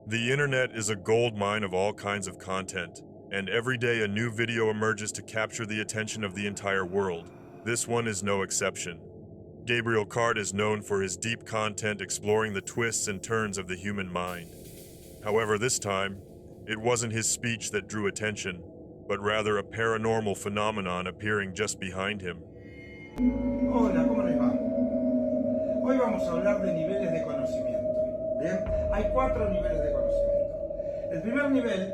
The internet is a goldmine of all kinds of content, and every day a new video emerges to capture the attention of the entire world. This one is no exception. Gabriel Card is known for his deep content exploring the twists and turns of the human mind. However, this time, it wasn't his speech that drew attention, but rather a paranormal phenomenon appearing just behind him. Hola, ¿cómo les va? Hoy vamos a hablar de niveles de conocimiento. Bien, hay 4 niveles de conocimiento. El primer nivel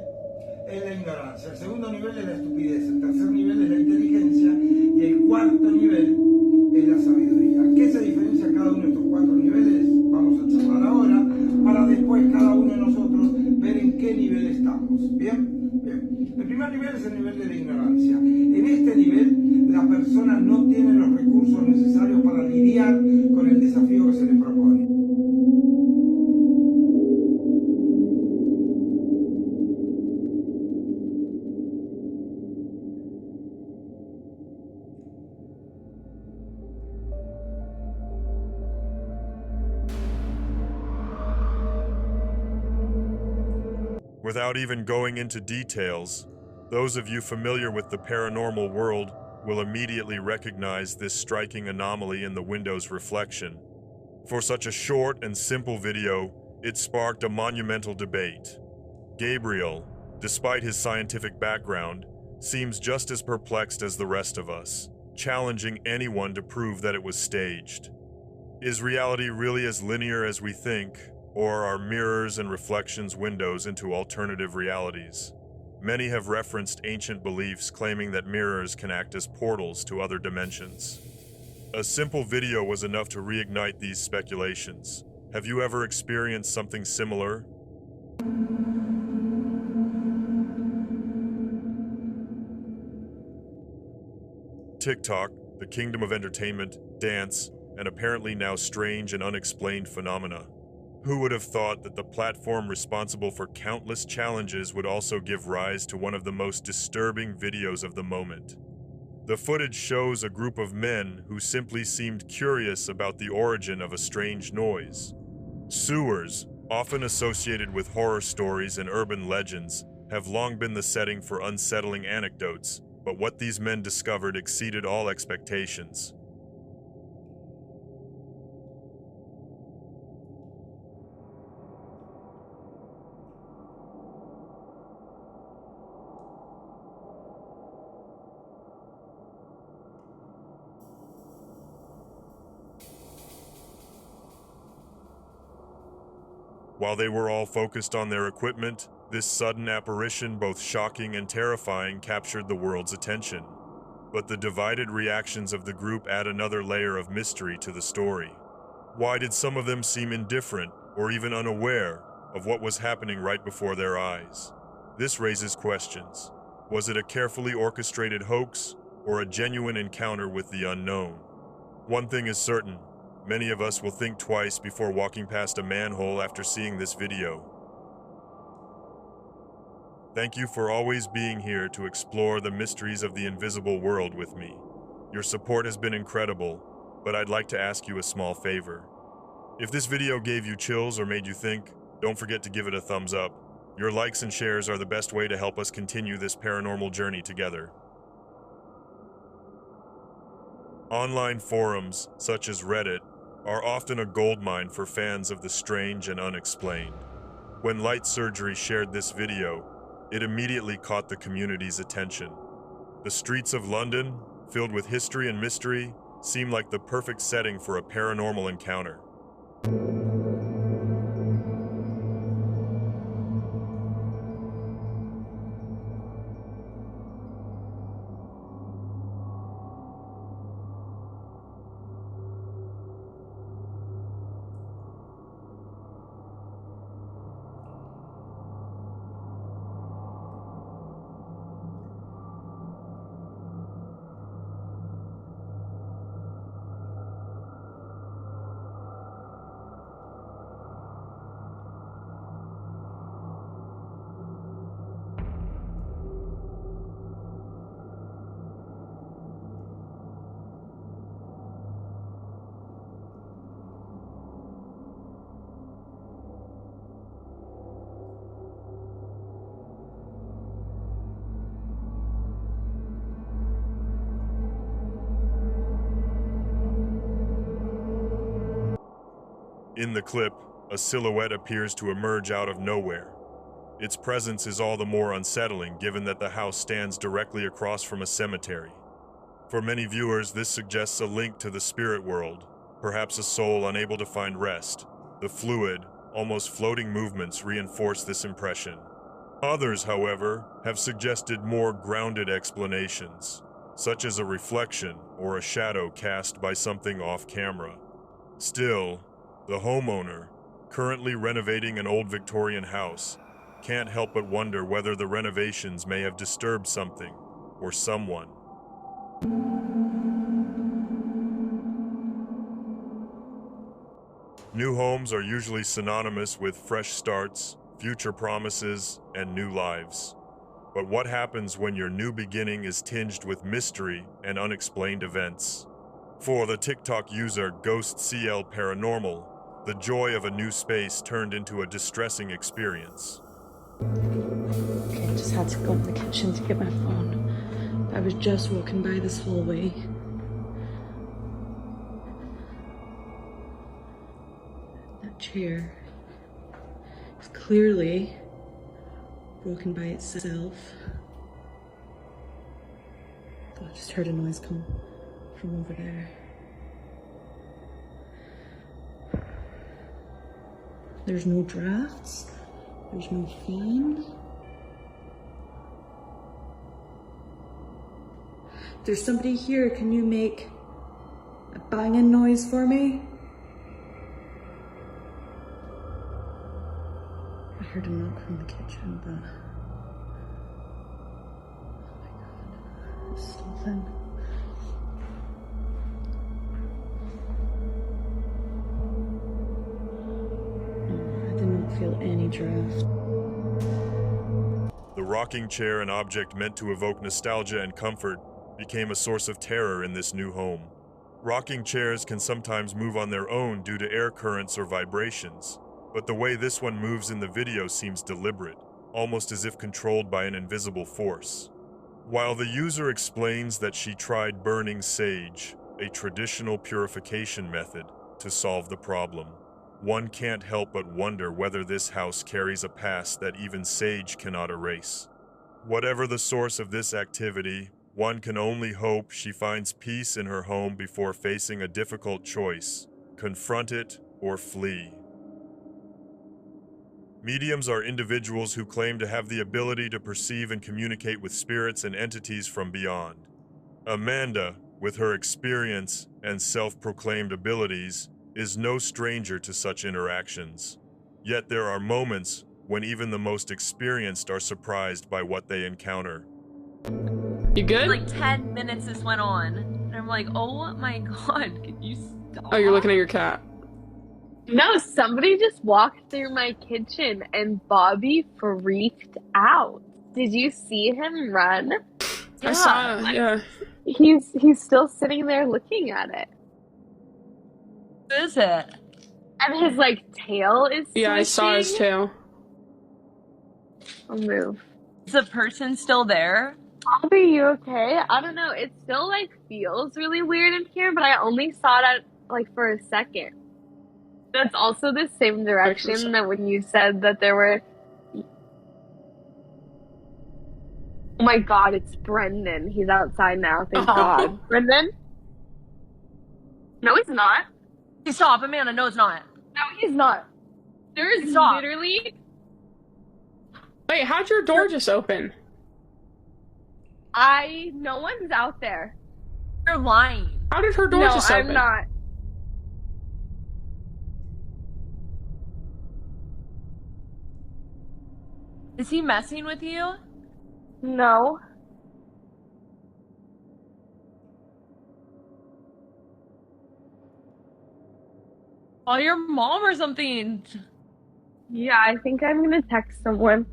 es la ignorancia, el segundo nivel es la estupidez, el tercer nivel es la inteligencia y el cuarto nivel es la sabiduría. ¿Qué se diferencia cada uno de estos 4 niveles? Vamos a charlar ahora para después cada uno de nosotros ver en qué nivel estamos. ¿Bien? Bien. El primer nivel es el nivel de la ignorancia. En este nivel la persona no tiene los recursos necesarios para lidiar con el desafío que se le propone. Without even going into details, those of you familiar with the paranormal world will immediately recognize this striking anomaly in the window's reflection. For such a short and simple video, it sparked a monumental debate. Gabriel, despite his scientific background, seems just as perplexed as the rest of us, challenging anyone to prove that it was staged. Is reality really as linear as we think, or are mirrors and reflections windows into alternative realities? Many have referenced ancient beliefs claiming that mirrors can act as portals to other dimensions. A simple video was enough to reignite these speculations. Have you ever experienced something similar? TikTok, the kingdom of entertainment, dance, and apparently now strange and unexplained phenomena. Who would have thought that the platform responsible for countless challenges would also give rise to one of the most disturbing videos of the moment? The footage shows a group of men who simply seemed curious about the origin of a strange noise. Sewers, often associated with horror stories and urban legends, have long been the setting for unsettling anecdotes, but what these men discovered exceeded all expectations. While they were all focused on their equipment, this sudden apparition, both shocking and terrifying, captured the world's attention. But the divided reactions of the group add another layer of mystery to the story. Why did some of them seem indifferent or even unaware of what was happening right before their eyes? This raises questions. Was it a carefully orchestrated hoax or a genuine encounter with the unknown? One thing is certain. Many of us will think twice before walking past a manhole after seeing this video. Thank you for always being here to explore the mysteries of the invisible world with me. Your support has been incredible, but I'd like to ask you a small favor. If this video gave you chills or made you think, don't forget to give it a thumbs up. Your likes and shares are the best way to help us continue this paranormal journey together. Online forums, such as Reddit, are often a goldmine for fans of the strange and unexplained. When Light Surgery shared this video, it immediately caught the community's attention. The streets of London, filled with history and mystery, seem like the perfect setting for a paranormal encounter. In the clip, a silhouette appears to emerge out of nowhere. Its presence is all the more unsettling given that the house stands directly across from a cemetery. For many viewers, this suggests a link to the spirit world, perhaps a soul unable to find rest. The fluid, almost floating movements reinforce this impression. Others, however, have suggested more grounded explanations, such as a reflection or a shadow cast by something off camera. Still, the homeowner, currently renovating an old Victorian house, can't help but wonder whether the renovations may have disturbed something or someone. New homes are usually synonymous with fresh starts, future promises, and new lives. But what happens when your new beginning is tinged with mystery and unexplained events? For the TikTok user GhostCL Paranormal, the joy of a new space turned into a distressing experience. Okay, I just had to go in the kitchen to get my phone. I was just walking by this hallway. That chair is clearly broken by itself. I just heard a noise come from over there. There's no drafts. There's no fan. There's somebody here. Can you make a banging noise for me? I heard a knock from the kitchen, but oh my god, there's something. No, I didn't feel any draft. The rocking chair, an object meant to evoke nostalgia and comfort, became a source of terror in this new home. Rocking chairs can sometimes move on their own due to air currents or vibrations, but the way this one moves in the video seems deliberate, almost as if controlled by an invisible force. While the user explains that she tried burning sage, a traditional purification method, to solve the problem, one can't help but wonder whether this house carries a past that even sage cannot erase. Whatever the source of this activity, one can only hope she finds peace in her home before facing a difficult choice: confront it or flee. Mediums are individuals who claim to have the ability to perceive and communicate with spirits and entities from beyond. Amanda, with her experience and self-proclaimed abilities, is no stranger to such interactions. Yet there are moments when even the most experienced are surprised by what they encounter. You good? Like 10 minutes this went on, and I'm like, oh my god, can you stop? Oh, you're looking at your cat. No, somebody just walked through my kitchen and Bobby freaked out. Did you see him run? I saw, yeah. He's still sitting there looking at it. What is it? And his, like, tail is Yeah, I saw his swishing. tail. I'll move. Is the person still there? Bobby, you okay? I don't know. It still, like, feels really weird in here, but I only saw it, like, for a second. That's also the same direction that when you said that there were... Oh my god, it's Brendan. He's outside now, thank god. Brendan? No, he's not. Stop, Amanda, no it's not. No, he's not. There's Stop. literally... Wait, how'd your door just open? No one's out there. You're lying. How did her door No, just open? I'm not. Is he messing with you? No. Call your mom or something. Yeah, I think I'm gonna text someone.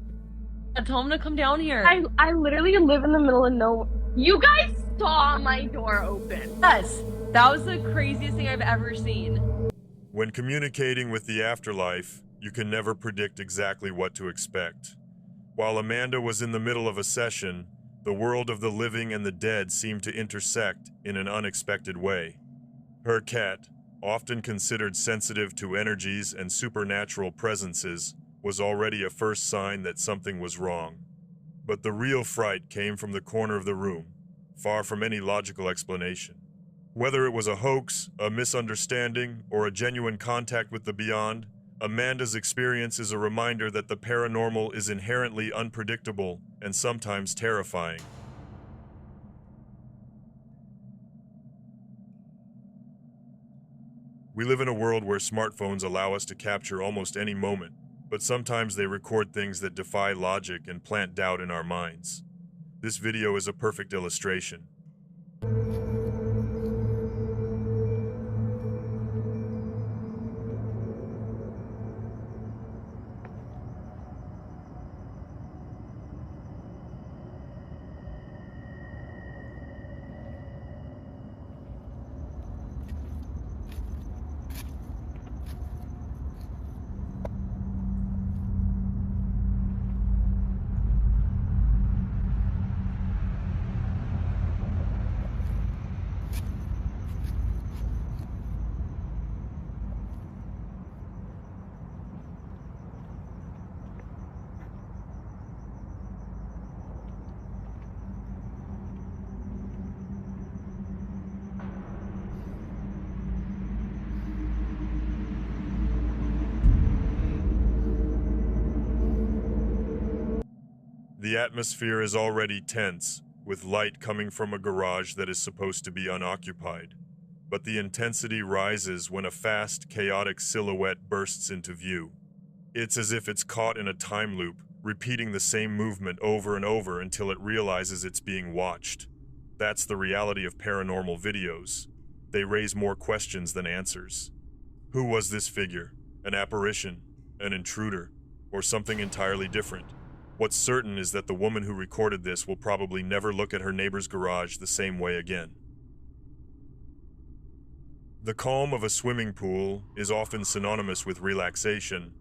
Tell him to come down here. I literally live in the middle of nowhere. You guys saw my door open. Yes, that was the craziest thing I've ever seen. When communicating with the afterlife, you can never predict exactly what to expect. While Amanda was in the middle of a session, the world of the living and the dead seemed to intersect in an unexpected way. Her cat, often considered sensitive to energies and supernatural presences, was already a first sign that something was wrong. But the real fright came from the corner of the room, far from any logical explanation. Whether it was a hoax, a misunderstanding, or a genuine contact with the beyond, Amanda's experience is a reminder that the paranormal is inherently unpredictable and sometimes terrifying. We live in a world where smartphones allow us to capture almost any moment, but sometimes they record things that defy logic and plant doubt in our minds. This video is a perfect illustration. The atmosphere is already tense, with light coming from a garage that is supposed to be unoccupied. But the intensity rises when a fast, chaotic silhouette bursts into view. It's as if it's caught in a time loop, repeating the same movement over and over until it realizes it's being watched. That's the reality of paranormal videos. They raise more questions than answers. Who was this figure? An apparition? An intruder? Or something entirely different? What's certain is that the woman who recorded this will probably never look at her neighbor's garage the same way again. The calm of a swimming pool is often synonymous with relaxation,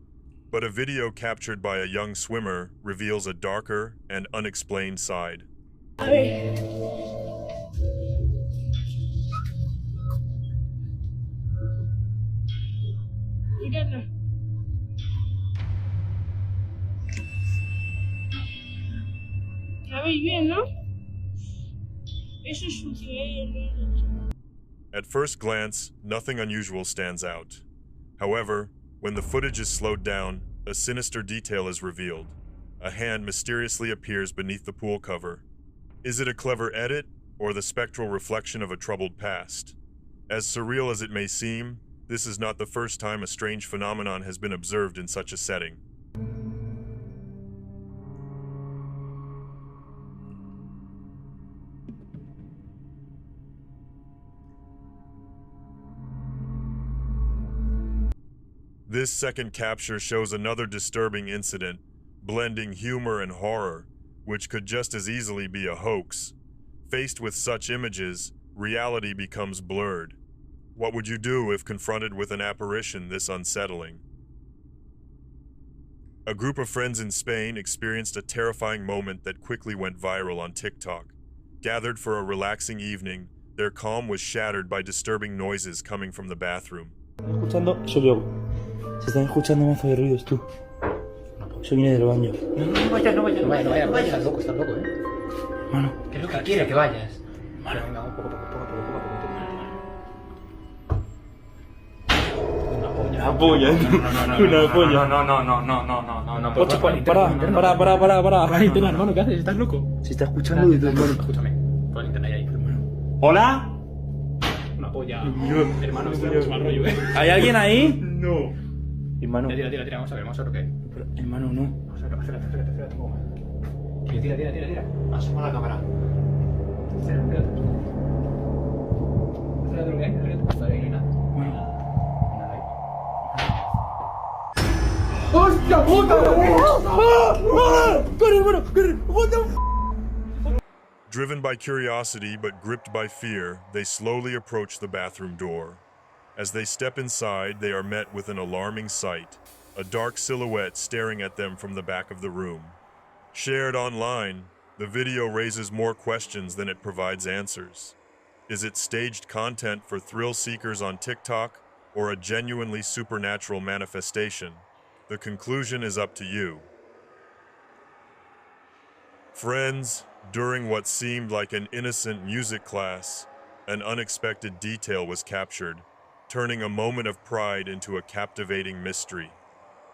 but a video captured by a young swimmer reveals a darker and unexplained side. At first glance, nothing unusual stands out. However, when the footage is slowed down, a sinister detail is revealed. A hand mysteriously appears beneath the pool cover. Is it a clever edit, or the spectral reflection of a troubled past? As surreal as it may seem, this is not the first time a strange phenomenon has been observed in such a setting. This second capture shows another disturbing incident, blending humor and horror, which could just as easily be a hoax. Faced with such images, reality becomes blurred. What would you do if confronted with an apparition this unsettling? A group of friends in Spain experienced a terrifying moment that quickly went viral on TikTok. Gathered for a relaxing evening, their calm was shattered by disturbing noises coming from the bathroom. Se están escuchando mazo de ruidos, tú. Eso viene del baño. No vayas, estás loco, Mano. ¿Qué es lo que quiere que vayas? Mano. Venga, poco. Una polla. Una polla. No. Para. La linterna, hermano, ¿qué haces? ¿Estás loco? Se está escuchando desde el baño. Escúchame, pon la linterna ahí, hermano. ¿Hola? Una polla. Hermano, esto es mal rollo, ¿Hay alguien ahí? No. Hermano. Tira, vamos a ver lo que es. Hermano, no. Vamos a ver, espera, tengo más. Tira. Asoma la cámara. Espérate lo que hay, hasta ahí no hay nada. ¡Hostia puta! ¡Corre, hermano! ¡Corre! What the f***? Driven by curiosity but gripped by fear, they slowly approach the bathroom door. As they step inside, they are met with an alarming sight, a dark silhouette staring at them from the back of the room. Shared online, the video raises more questions than it provides answers. Is it staged content for thrill seekers on TikTok, or a genuinely supernatural manifestation? The conclusion is up to you. Friends, during what seemed like an innocent music class, an unexpected detail was captured, turning a moment of pride into a captivating mystery.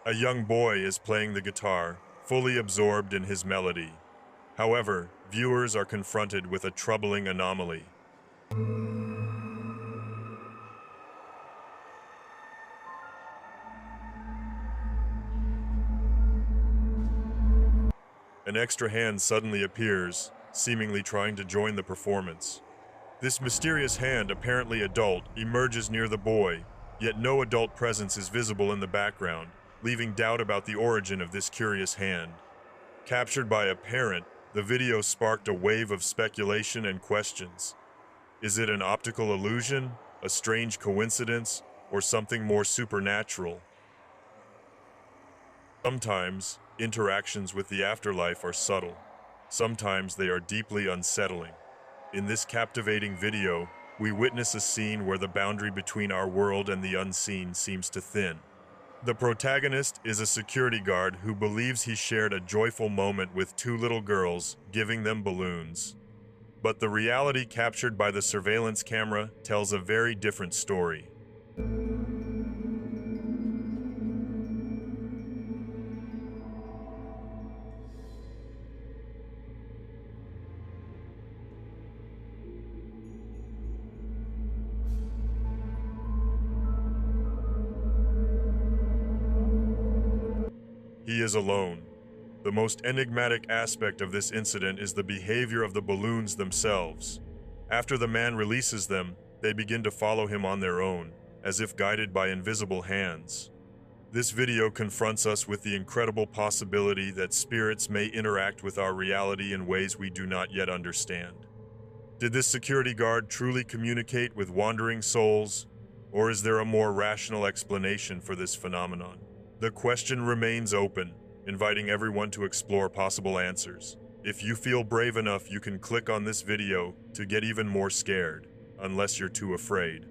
A young boy is playing the guitar, fully absorbed in his melody. However, viewers are confronted with a troubling anomaly. An extra hand suddenly appears, seemingly trying to join the performance. This mysterious hand, apparently adult, emerges near the boy, yet no adult presence is visible in the background, leaving doubt about the origin of this curious hand. Captured by a parent, the video sparked a wave of speculation and questions. Is it an optical illusion, a strange coincidence, or something more supernatural? Sometimes, interactions with the afterlife are subtle. Sometimes they are deeply unsettling. In this captivating video, we witness a scene where the boundary between our world and the unseen seems to thin. The protagonist is a security guard who believes he shared a joyful moment with two little girls, giving them balloons. But the reality captured by the surveillance camera tells a very different story. He is alone. The most enigmatic aspect of this incident is the behavior of the balloons themselves. After the man releases them, they begin to follow him on their own, as if guided by invisible hands. This video confronts us with the incredible possibility that spirits may interact with our reality in ways we do not yet understand. Did this security guard truly communicate with wandering souls, or is there a more rational explanation for this phenomenon? The question remains open, inviting everyone to explore possible answers. If you feel brave enough, you can click on this video to get even more scared, unless you're too afraid.